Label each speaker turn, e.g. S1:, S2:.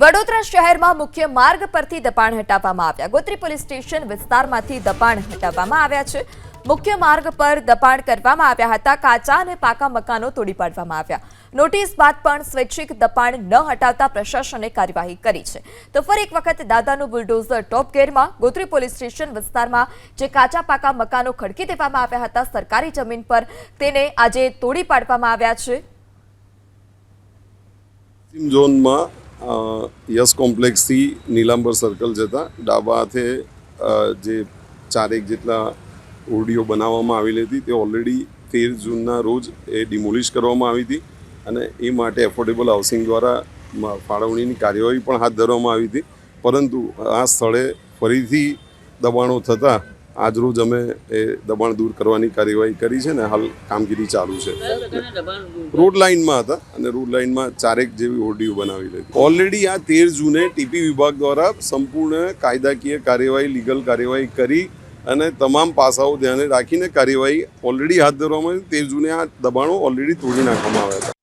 S1: વડોદરા શહેરમાં મુખ્ય માર્ગ પરથી દબાણ હટાવવામાં આવ્યા। ગોત્રી પોલીસ સ્ટેશન વિસ્તારમાંથી દબાણ હટાવવામાં આવ્યા છે। મુખ્ય માર્ગ પર દબાણ કરવામાં આવ્યા હતા। કાચા અને પાકા મકાનો તોડી પાડવામાં આવ્યા। નોટિસ બાદ પણ સ્વૈચ્છિક દબાણ ન હટાવતા પ્રશાસને કાર્યવાહી કરી છે। તો ફરી એક વખત દાદાનું બુલડોઝર ટોપ ગેરમાં। ગોત્રી પોલીસ સ્ટેશન વિસ્તારમાં જે કાચા પાકા મકાનો ખડકી દેવામાં આવ્યા હતા સરકારી જમીન પર, તેને આજે તોડી પાડવામાં આવ્યા છે।
S2: ઝોનમાં યસ કોમ્પ્લેક્સ થી નીલાંબર સર્કલ જતા ડાબા હાથે જે 4 જેટલા ઓરડીઓ બનાવવામાં આવેલી હતી તે ઓલરેડી 13 જૂનના રોજ એ ડિમોલિશ કરવામાં આવી હતી અને એ માટે એફોર્ડેબલ હાઉસિંગ દ્વારા ફાળવણીની કાર્યવાહી પણ હાથ ધરવામાં આવી હતી, પરંતુ આ સ્થળે ફરીથી દબાણો થતાં આજરોજ અમે એ દબાણ દૂર કરવાની કાર્યવાહી કરી છે ને હાલ કામગીરી ચાલુ છે। રોડ લાઇનમાં હતા અને રોડ લાઇનમાં 4 જેવી ઓરડીઓ બનાવી હતી। ઓલરેડી આ 13 જૂને ટીપી વિભાગ દ્વારા સંપૂર્ણ કાયદાકીય કાર્યવાહી, લીગલ કાર્યવાહી કરી અને તમામ પાસાઓ ધ્યાને રાખીને કાર્યવાહી ઓલરેડી હાથ ધરવામાં આવી। 13 જૂને આ દબાણો ઓલરેડી તોડી નાખવામાં આવ્યા હતા।